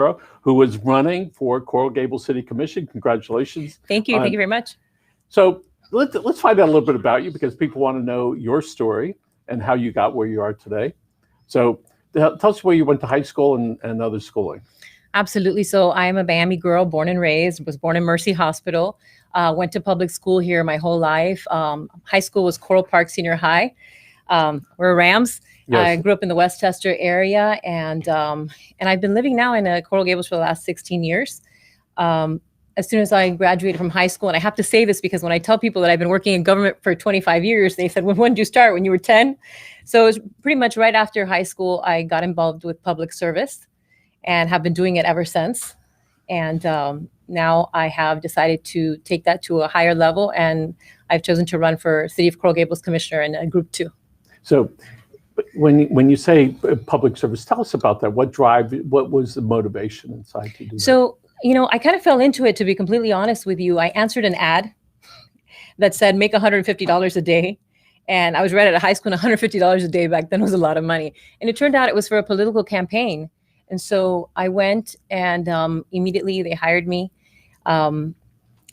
Miro, who is running for Coral Gables City Commission. Congratulations. Thank you. Thank you very much. So let's find out a little bit about you, because people want to know your story and how you got where you are today. So tell us where you went to high school and other schooling. Absolutely. So I am a Miami girl, born and raised, was born in Mercy Hospital, went to public school here my whole life. High school was Coral Park Senior High. We're Rams. Yes. I grew up in the Westchester area, and I've been living now in Coral Gables for the last 16 years. As soon as I graduated from high school, and I have to say this because when I tell people that I've been working in government for 25 years, they said, when did you start? When you were 10? So it was pretty much right after high school, I got involved with public service and have been doing it ever since. And now I have decided to take that to a higher level, and I've chosen to run for City of Coral Gables Commissioner in Group 2. So when you say public service, tell us about that. What was the motivation inside to do that? So, I kind of fell into it, to be completely honest with you. I answered an ad that said, make $150 a day. And I was right at a high school, and $150 a day back then was a lot of money. And it turned out it was for a political campaign. And so I went, and immediately they hired me. At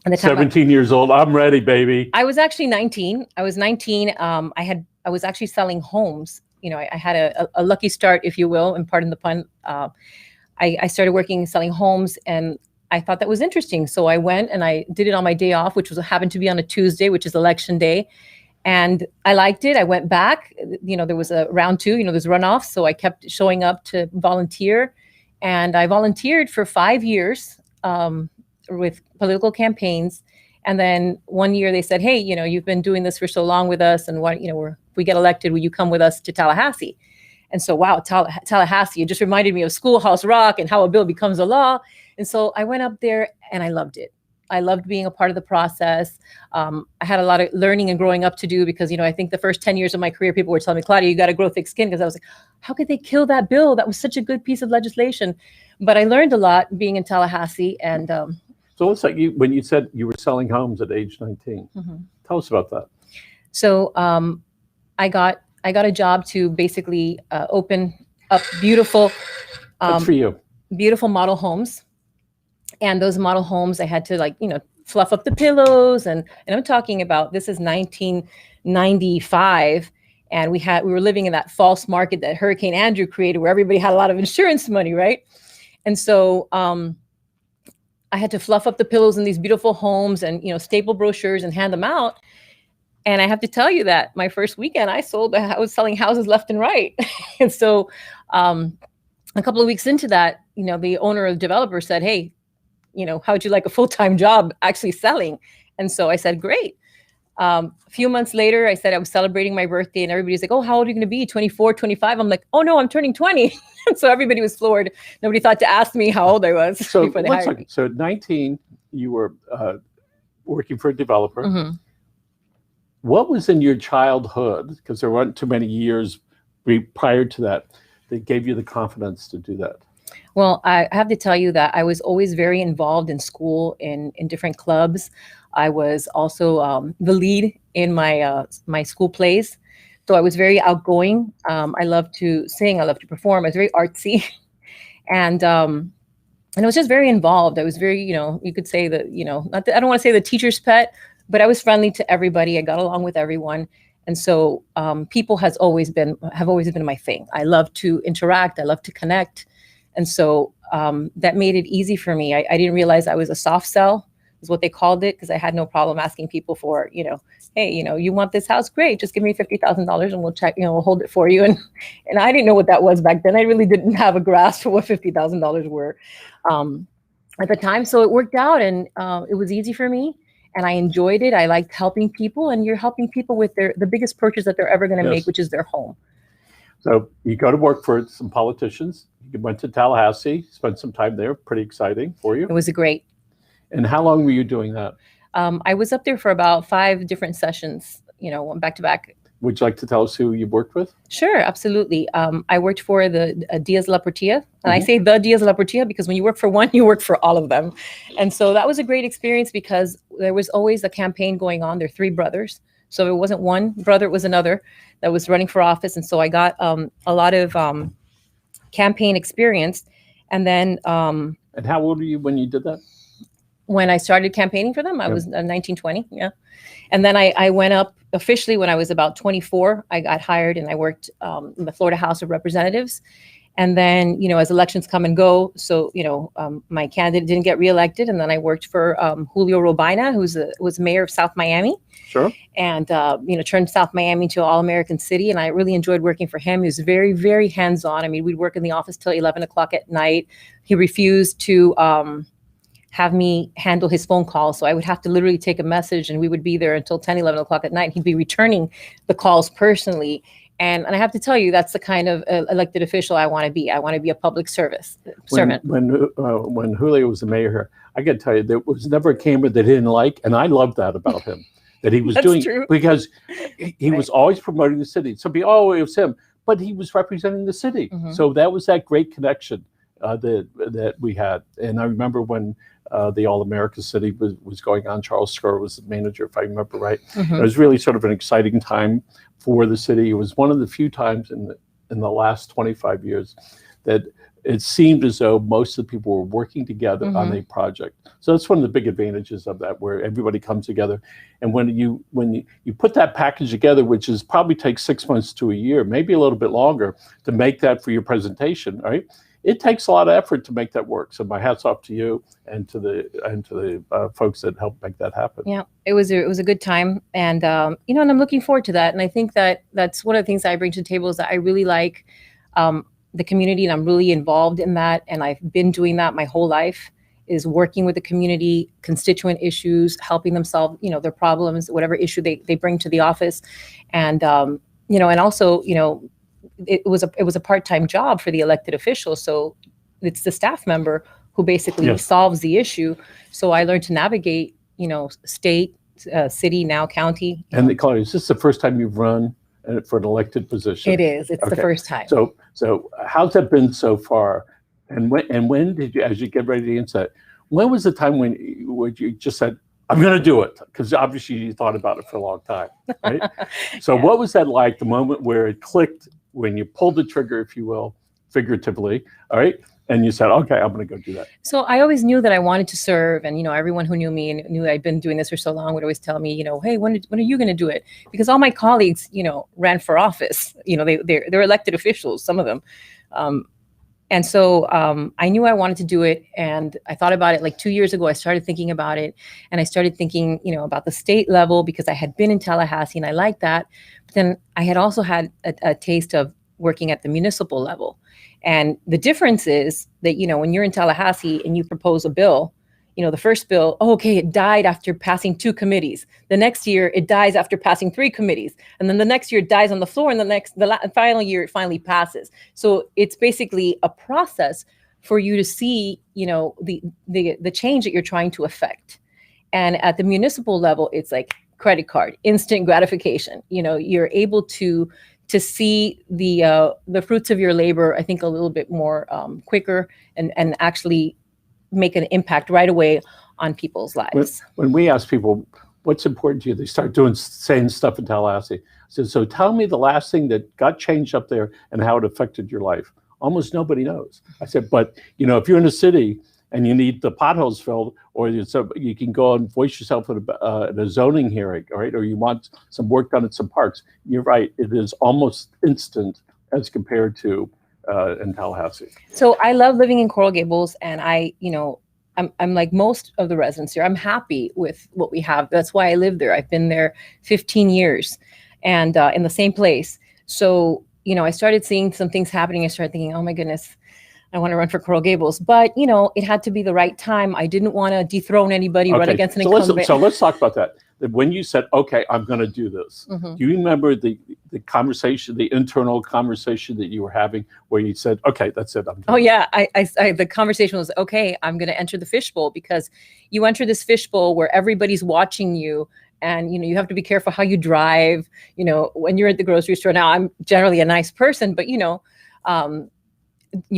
the time 17 years old, I'm ready, baby. I was actually 19. I was 19. I was actually selling homes. I had a lucky start, if you will, and pardon the pun. I started working selling homes, and I thought that was interesting. So I went and I did it on my day off, which happened to be on a Tuesday, which is election day. And I liked it. I went back. There was a round 2, there's runoffs. So I kept showing up to volunteer. And I volunteered for 5 years with political campaigns. And then one year they said, hey, you've been doing this for so long with us. And if we get elected, will you come with us to Tallahassee? And so, wow, Tallahassee, it just reminded me of Schoolhouse Rock and how a bill becomes a law. And so I went up there and I loved it. I loved being a part of the process. I had a lot of learning and growing up to do because, I think the first 10 years of my career, people were telling me, Claudia, you got to grow thick skin. Because I was like, how could they kill that bill? That was such a good piece of legislation. But I learned a lot being in Tallahassee. And so it's like when you said you were selling homes at age 19. Mm-hmm. Tell us about that. So I got a job to basically open up beautiful, good for you. Beautiful model homes. And those model homes, I had to fluff up the pillows. And I'm talking about, this is 1995. And we were living in that false market that Hurricane Andrew created, where everybody had a lot of insurance money, right? And so I had to fluff up the pillows in these beautiful homes and, staple brochures and hand them out. And I have to tell you that my first weekend I was selling houses left and right. And so a couple of weeks into that, the owner or the developer said, hey, how would you like a full-time job actually selling? And so I said, great. A few months later, I said I was celebrating my birthday, and everybody's like, oh, how old are you going to be? 24, 25? I'm like, oh, no, I'm turning 20. So everybody was floored. Nobody thought to ask me how old I was before they hired me. So at 19, you were working for a developer. Mm-hmm. What was in your childhood, because there weren't too many years prior to that gave you the confidence to do that? Well, I have to tell you that I was always very involved in school, in different clubs. I was also the lead in my school plays. So I was very outgoing. I loved to sing. I loved to perform. I was very artsy. And I was just very involved. I was very, you could say that, I don't want to say the teacher's pet, but I was friendly to everybody. I got along with everyone. And so people have always been my thing. I love to interact. I love to connect. And so that made it easy for me. I didn't realize I was a soft sell, is what they called it, because I had no problem asking people for, hey, you want this house? Great. Just give me $50,000 and we'll check, we'll hold it for you. And I didn't know what that was back then. I really didn't have a grasp for what $50,000 were at the time. So it worked out, and it was easy for me. And I enjoyed it. I liked helping people, and you're helping people with the biggest purchase that they're ever going to make, which is their home. So you go to work for some politicians. You went to Tallahassee, spent some time there. Pretty exciting for you. It was great. And how long were you doing that? I was up there for about 5 different sessions, back to back. Would you like to tell us who you worked with? Sure, absolutely. I worked for the Diaz La Portilla. And I say the Diaz La Portilla because when you work for one, you work for all of them. And so that was a great experience because there was always a campaign going on. There are 3 brothers. So it wasn't one brother, it was another that was running for office. And so I got a lot of campaign experience. And then And how old were you when you did that? when I started campaigning for them, I was 19, 20. Yeah. And then I went up officially when I was about 24. I got hired and I worked in the Florida House of Representatives. And then, as elections come and go, so, my candidate didn't get reelected. And then I worked for Julio Robina, who was mayor of South Miami. Sure. And, turned South Miami into an all-American city. And I really enjoyed working for him. He was very, very hands-on. I mean, we'd work in the office till 11 o'clock at night. He refused to have me handle his phone calls. So I would have to literally take a message and we would be there until 10, 11 o'clock at night. He'd be returning the calls personally. And I have to tell you, that's the kind of elected official I want to be. I want to be a public servant. When Julio was the mayor here, I got to tell you, there was never a camera that he didn't like. And I loved that about him, that he was doing, true. Because he was always promoting the city. So it was him, but he was representing the city. Mm-hmm. So that was that great connection that we had. And I remember when the All-America City was going on, Charles Skur was the manager, if I remember right. Mm-hmm. It was really sort of an exciting time for the city. It was one of the few times in the last 25 years that it seemed as though most of the people were working together on a project. So that's one of the big advantages of that, where everybody comes together. And when you put that package together, which is probably takes 6 months to a year, maybe a little bit longer, to make that for your presentation, right? It takes a lot of effort to make that work. So my hat's off to you and to the folks that helped make that happen. Yeah, it was a good time, and and I'm looking forward to that. And I think that's one of the things I bring to the table is that I really like the community, and I'm really involved in that. And I've been doing that my whole life, is working with the community, constituent issues, helping them solve their problems, whatever issue they bring to the office, and and also it was a part-time job for the elected official. So it's the staff member who basically solves the issue. So I learned to navigate, state, city, now county. And Claudia, is this the first time you've run for an elected position? It is. It's the first time. So how's that been so far? And when did you, as you get ready to answer that, when was the time when you just said, I'm going to do it? Because obviously you thought about it for a long time, right? So what was that like, the moment where it clicked, when you pulled the trigger, if you will, figuratively, all right? And you said, okay, I'm going to go do that. So I always knew that I wanted to serve. And, everyone who knew me and knew I'd been doing this for so long would always tell me, hey, when are you going to do it? Because all my colleagues, ran for office. They're elected officials, some of them. And so I knew I wanted to do it. And I thought about it like 2 years ago. I started thinking about it. And I started thinking, about the state level, because I had been in Tallahassee and I liked that. But then I had also had a taste of working at the municipal level. And the difference is that, when you're in Tallahassee and you propose a bill, the first bill, it died after passing 2 committees. The next year, it dies after passing 3 committees. And then the next year, it dies on the floor. And the final year, it finally passes. So it's basically a process for you to see, the change that you're trying to affect. And at the municipal level, it's like credit card, instant gratification. You're able to see the fruits of your labor, I think, a little bit more quicker and actually make an impact right away on people's lives. When we ask people what's important to you, they start saying stuff in Tallahassee. So tell me the last thing that got changed up there and how it affected your life. Almost nobody knows. I said, but if you're in a city and you need the potholes filled, or you can go and voice yourself at a zoning hearing, all right, or you want some work done at some parks, you're right. It is almost instant as compared to in Tallahassee. So I love living in Coral Gables, and I'm like most of the residents here. I'm happy with what we have. That's why I live there. I've been there 15 years, and in the same place. So I started seeing some things happening. I started thinking, oh my goodness, I want to run for Coral Gables. But it had to be the right time. I didn't want to dethrone anybody, run against an incumbent. So let's talk about that. When you said, okay, I'm going to do this, do you remember the conversation, the internal conversation that you were having where you said, okay, that's it. I'm doing it. The conversation was, okay, I'm going to enter the fishbowl, because you enter this fishbowl where everybody's watching you. And, you have to be careful how you drive, when you're at the grocery store. Now, I'm generally a nice person, but, you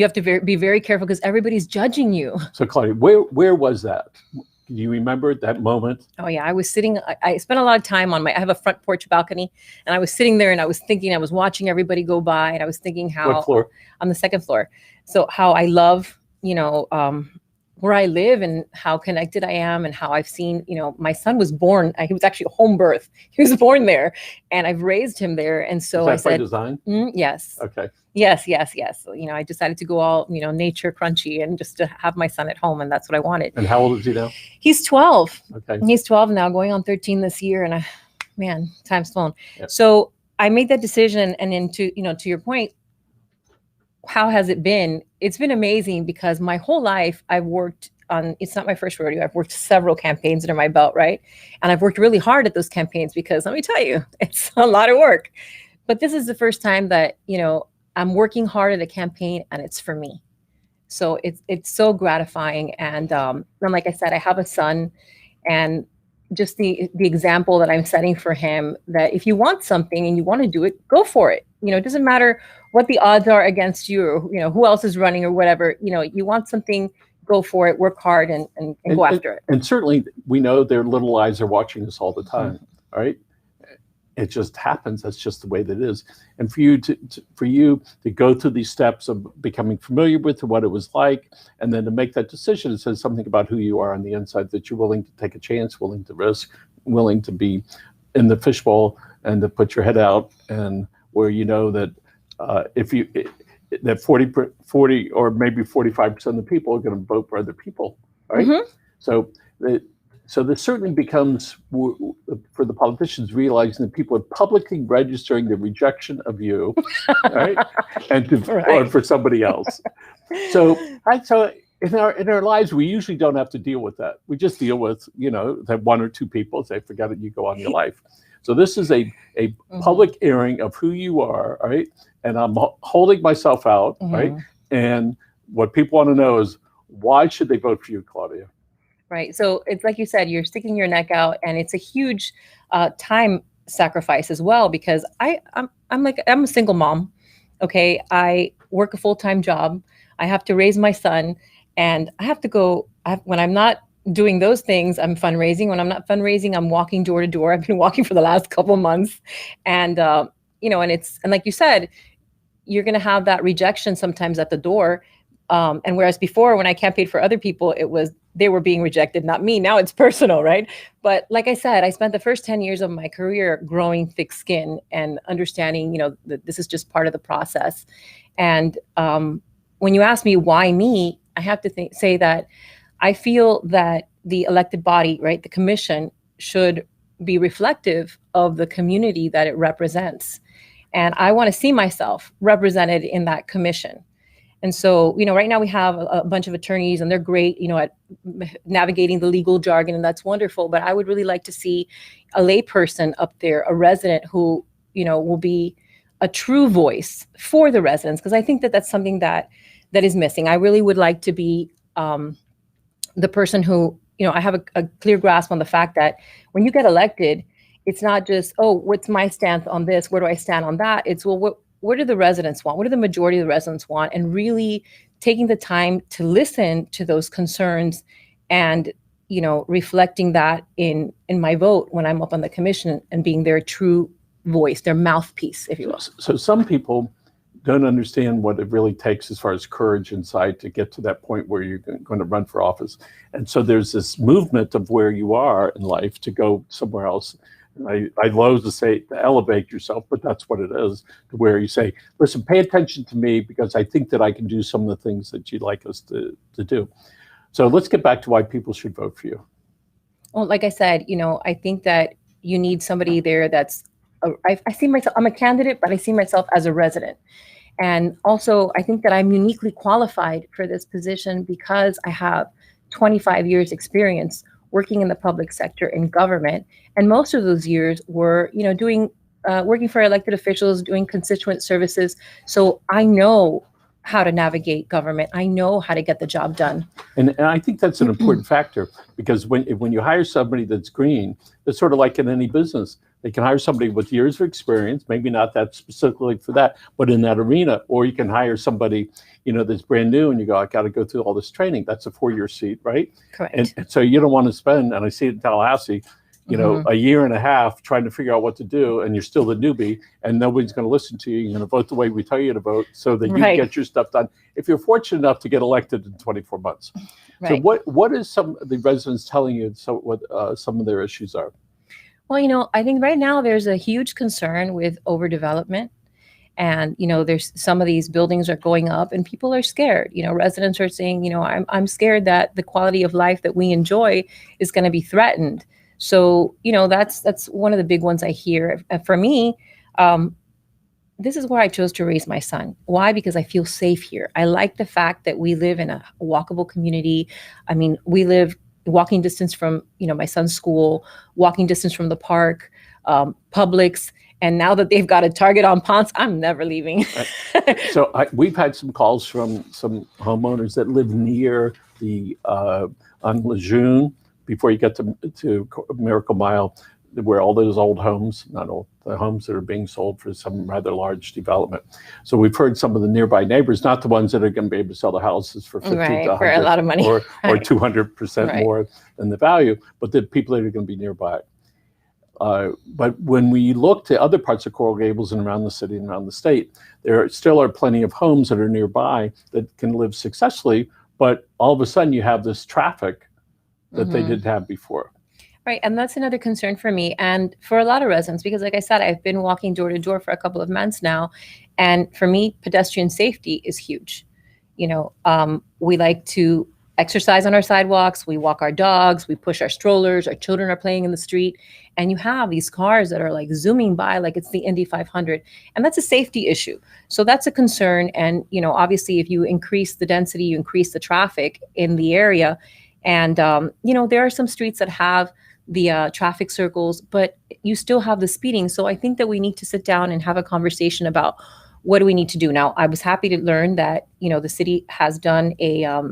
have to be very careful because everybody's judging you. So, Claudia, where was that? Do you remember that moment? Oh, yeah. I was sitting, I spent a lot of time I have a front porch balcony, and I was sitting there and I was thinking, I was watching everybody go by, and I was thinking how. What floor? On the second floor. So how I love where I live and how connected I am and how I've seen, my son was born. He was actually a home birth. He was born there, and I've raised him there. And so I Is that by said, design? Yes. Okay. Yes. So, I decided to go all, nature crunchy and just to have my son at home. And that's what I wanted. And how old is he now? He's 12. Okay. He's 12 now, going on 13 this year. And man, time's flown. Yep. So I made that decision. And then to your point, how has it been? It's been amazing because my whole life I've worked on, it's not my first rodeo. I've worked several campaigns under my belt, right? And I've worked really hard at those campaigns because let me tell you, it's a lot of work. But this is the first time that, I'm working hard at a campaign and it's for me. So it's so gratifying. And like I said, I have a son, and just the example that I'm setting for him, that if you want something and you want to do it, go for it. It doesn't matter what the odds are against you, or, who else is running or whatever. You want something, go for it, work hard and go after it. And certainly we know their little eyes are watching us all the time, right? It just happens. That's just the way that it is. And for you to go through these steps of becoming familiar with what it was like, and then to make that decision, it says something about who you are on the inside, that you're willing to take a chance, willing to risk, willing to be in the fishbowl and to put your head out, and where that that 40 or maybe 45% of the people are going to vote for other people, right? Mm-hmm. So this certainly becomes, for the politicians, realizing that people are publicly registering their rejection of you, right, and or for somebody else. So in our lives, we usually don't have to deal with that. We just deal with that one or two people say, forget it, you go on your life. So this is a public airing of who you are, right? And I'm holding myself out, right? And what people want to know is, why should they vote for you, Claudia? Right. So it's like you said, you're sticking your neck out, and it's a huge time sacrifice as well, because I'm a single mom. Okay. I work a full-time job. I have to raise my son, and I have to go when I'm not doing those things, I'm fundraising. When I'm not fundraising, I'm walking door to door. I've been walking for the last couple of months, and and like you said, you're going to have that rejection sometimes at the door. And whereas before, when I campaigned for other people, they were being rejected, not me. Now it's personal, right? But like I said, I spent the first 10 years of my career growing thick skin and understanding, that this is just part of the process. And when you ask me why me, I have to say that I feel that the elected body, right, the commission, should be reflective of the community that it represents. And I want to see myself represented in that commission. And so, right now we have a bunch of attorneys, and they're great, at navigating the legal jargon, and that's wonderful. But I would really like to see a layperson up there, a resident who, will be a true voice for the residents, because I think that that's something that is missing. I really would like to be the person who, I have a clear grasp on the fact that when you get elected, it's not just, oh, what's my stance on this? Where do I stand on that? It's, well, what do the residents want? What do the majority of the residents want? And really taking the time to listen to those concerns and, reflecting that in my vote when I'm up on the commission, and being their true voice, their mouthpiece, if you will. So some people don't understand what it really takes as far as courage inside to get to that point where you're going to run for office. And so there's this movement of where you are in life to go somewhere else. I loathe to say to elevate yourself, but that's what it is, to where you say, listen, pay attention to me, because I think that I can do some of the things that you'd like us to do. So let's get back to why people should vote for you. Well, like I said, I think that you need somebody there that's, I see myself, I'm a candidate, but I see myself as a resident. And also, I think that I'm uniquely qualified for this position because I have 25 years experience working in the public sector in government. And most of those years were, doing, working for elected officials, doing constituent services. So I know how to navigate government. I know how to get the job done. And I think that's an important factor, because when you hire somebody that's green, it's sort of like in any business. They can hire somebody with years of experience, maybe not that specifically for that, but in that arena. Or you can hire somebody, that's brand new, and you go, I got to go through all this training. That's a 4-year seat, right? Correct. And so you don't want to spend, and I see it in Tallahassee, a year and a half trying to figure out what to do, and you're still the newbie, and nobody's going to listen to you. You're going to vote the way we tell you to vote so that you get your stuff done. If you're fortunate enough to get elected in 24 months. So what is some of the residents telling you what some of their issues are? Well, I think right now there's a huge concern with overdevelopment. And, there's some of these buildings are going up and people are scared. Residents are saying, I'm scared that the quality of life that we enjoy is going to be threatened. So, that's one of the big ones I hear. For me, this is where I chose to raise my son. Why? Because I feel safe here. I like the fact that we live in a walkable community. I mean, we live walking distance from, my son's school, walking distance from the park, Publix. And now that they've got a Target on Ponce, I'm never leaving. So we've had some calls from some homeowners that live near the on Lejeune before you get to Miracle Mile, where all those old homes, not all the homes that are being sold for some rather large development. So we've heard some of the nearby neighbors, not the ones that are going to be able to sell the houses for 50 to 100 for a lot of money, or 200% more than the value, but the people that are going to be nearby. But when we look to other parts of Coral Gables and around the city and around the state, there still are plenty of homes that are nearby that can live successfully, but all of a sudden you have this traffic that they didn't have before. Right. And that's another concern for me and for a lot of residents, because like I said, I've been walking door to door for a couple of months now. And for me, pedestrian safety is huge. We like to exercise on our sidewalks, we walk our dogs, we push our strollers, our children are playing in the street, and you have these cars that are like zooming by like it's the Indy 500, and that's a safety issue. So that's a concern. And, obviously if you increase the density, you increase the traffic in the area. And, there are some streets that have the traffic circles, but you still have the speeding. So I think that we need to sit down and have a conversation about what do we need to do. Now, I was happy to learn that, the city has done a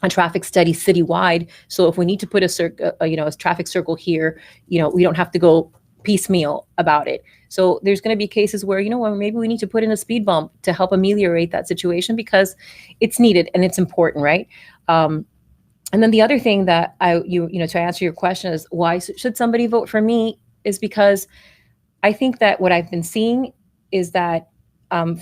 traffic study citywide. So if we need to put a traffic circle here, we don't have to go piecemeal about it. So there's going to be cases where, maybe we need to put in a speed bump to help ameliorate that situation because it's needed and it's important, right? And then the other thing that to answer your question is why should somebody vote for me is because I think that what I've been seeing is that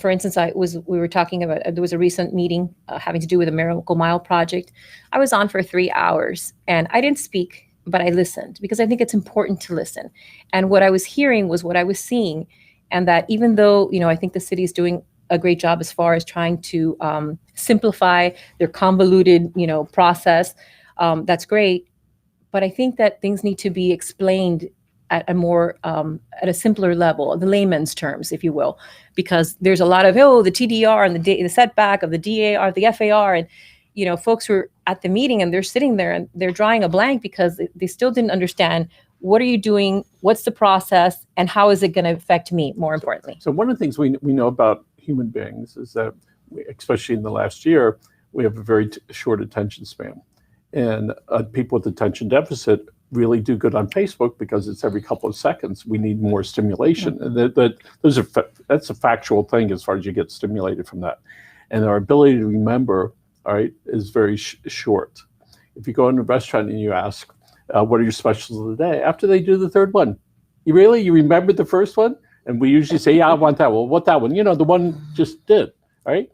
for instance, we were talking about, there was a recent meeting having to do with the Miracle Mile project. I was on for 3 hours and I didn't speak, but I listened because I think it's important to listen. And what I was hearing was what I was seeing. And that even though, I think the city is doing a great job as far as trying to simplify their convoluted, process, that's great. But I think that things need to be explained at a simpler level, the layman's terms, if you will, because there's a lot of, the TDR and the setback of the DAR, the FAR, and, folks were at the meeting and they're sitting there and they're drawing a blank because they still didn't understand what are you doing, what's the process, and how is it going to affect me, more importantly. So one of the things we know about human beings is that, especially in the last year, we have a very short attention span. And people with attention deficit really do good on Facebook because it's every couple of seconds. We need more stimulation. And that's a factual thing as far as you get stimulated from that. And our ability to remember, all right, is very short. If you go in a restaurant and you ask, what are your specials of the day? After they do the third one, you remembered the first one? And we usually say, yeah, I want that one. What that one? The one just did, right?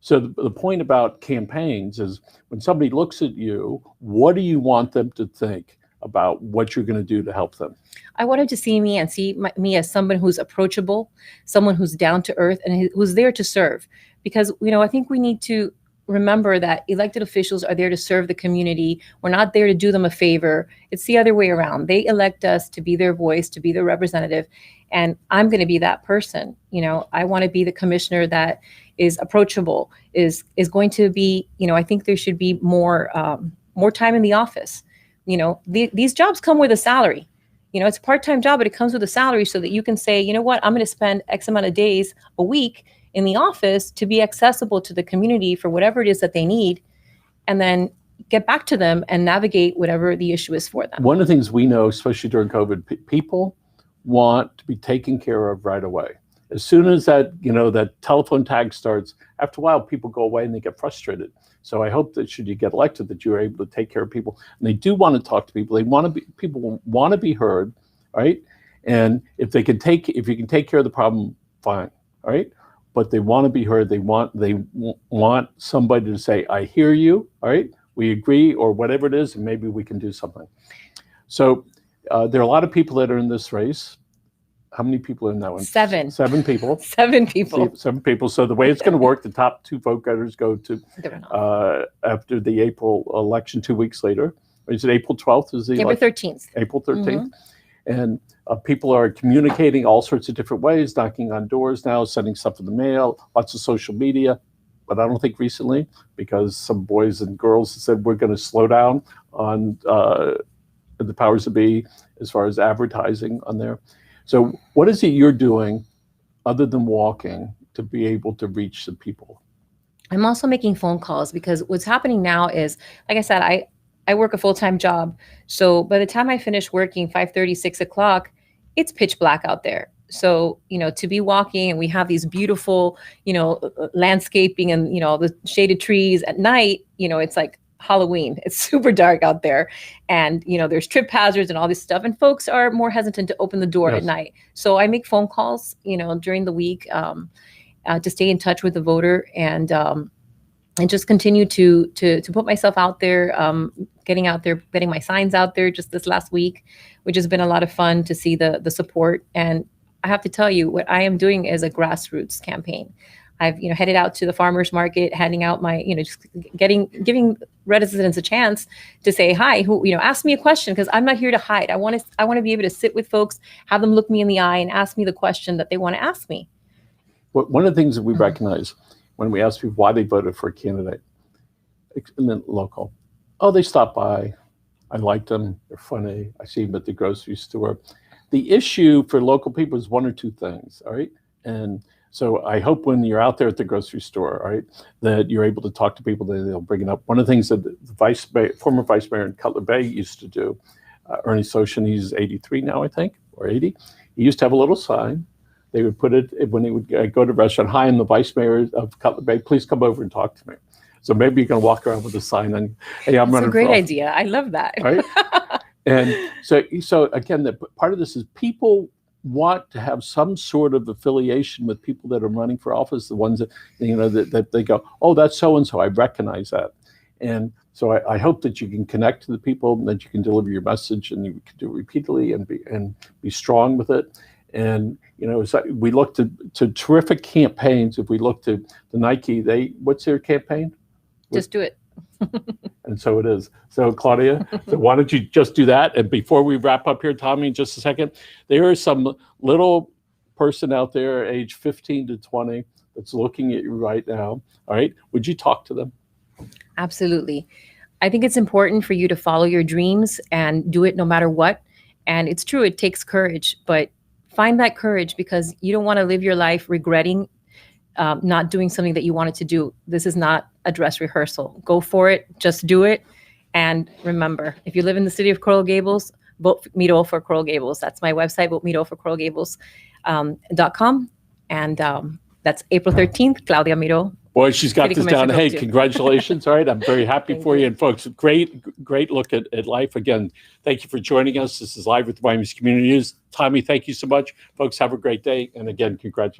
So the point about campaigns is when somebody looks at you, what do you want them to think about what you're going to do to help them? I want them to see me and see me as someone who's approachable, someone who's down to earth, and who's there to serve. Because, I think we need to remember that elected officials are there to serve the community. We're not there to do them a favor. It's the other way around. They elect us to be their voice, to be their representative. And I'm going to be that person. I want to be the commissioner that is approachable, is going to be, I think there should be more time in the office. These jobs come with a salary. It's a part-time job, but it comes with a salary so that you can say, I'm going to spend X amount of days a week in the office to be accessible to the community for whatever it is that they need, and then get back to them and navigate whatever the issue is for them. One of the things we know, especially during COVID, people want to be taken care of right away. As soon as that, that telephone tag starts, after a while, people go away and they get frustrated. So I hope that should you get elected, that you're able to take care of people. And they do want to talk to people. People want to be heard, right? And if you can take care of the problem, fine, all right? But they want to be heard. They want somebody to say, I hear you, all right? We agree, or whatever it is, and maybe we can do something. So there are a lot of people that are in this race. How many people are in that one? 7. 7 people. 7 people. 7 people. So the way it's going to work, the top 2 vote getters go to after the April election 2 weeks later. Is it April 12th? Is the April 13th. April 13th. And people are communicating all sorts of different ways, knocking on doors now, sending stuff in the mail, lots of social media. But I don't think recently, because some boys and girls said we're going to slow down on the powers that be as far as advertising on there. So what is it you're doing other than walking to be able to reach the people? I'm also making phone calls, because what's happening now is, like I said, I work a full-time job. So by the time I finish working 5:30, 6 o'clock, it's pitch black out there. So, to be walking, and we have these beautiful, landscaping and, the shaded trees at night, it's like Halloween. It's super dark out there. And, there's trip hazards and all this stuff. And folks are more hesitant to open the door at night. So I make phone calls, during the week to stay in touch with the voter, and just continue to put myself out there, getting my signs out there just this last week, which has been a lot of fun to see the support. And I have to tell you, what I am doing is a grassroots campaign. I've headed out to the farmers market, handing out my just giving residents a chance to say hi, who ask me a question, because I'm not here to hide. I want to be able to sit with folks, have them look me in the eye, and ask me the question that they want to ask me. Well, one of the things that we recognize when we ask people why they voted for a candidate, and then local, they stopped by, I liked them, they're funny, I see them at the grocery store. The issue for local people is 1 or 2 things, all right? And so I hope when you're out there at the grocery store, all right, that you're able to talk to people, that they'll bring it up. One of the things that the former Vice Mayor in Cutler Bay used to do, Ernie Soshin, he's 83 now, I think, or 80. He used to have a little sign. They would put it when he would go to a restaurant, hi, I'm the Vice Mayor of Cutler Bay, please come over and talk to me. So maybe you can walk around with a sign and, hey, I'm running for office. That's a great idea. I love that. Right? And so again, part of this is people want to have some sort of affiliation with people that are running for office, the ones that, that they go, oh, that's so-and-so, I recognize that. And so I hope that you can connect to the people, and that you can deliver your message, and you can do it repeatedly and be strong with it. And, so we look to terrific campaigns. If we look to the Nike, what's their campaign? Just do it. And so it is. So Claudia, so why don't you just do that? And before we wrap up here, Tommy, in just a second, there is some little person out there, age 15 to 20, that's looking at you right now. All right. Would you talk to them? Absolutely. I think it's important for you to follow your dreams and do it no matter what. And it's true, it takes courage, but find that courage, because you don't want to live your life regretting not doing something that you wanted to do. This is not a dress rehearsal. Go for it. Just do it. And remember, if you live in the city of Coral Gables, vote Miro for Coral Gables. That's my website, vote Miro for Coral Gables.com. And that's April 13th, Claudia Miro. Boy, she's got this down. Hey, congratulations. All right. I'm very happy for you. And folks, great look at life. Again, thank you for joining us. This is Live with the Miami's Community News. Tommy, thank you so much. Folks, have a great day. And again, congratulations.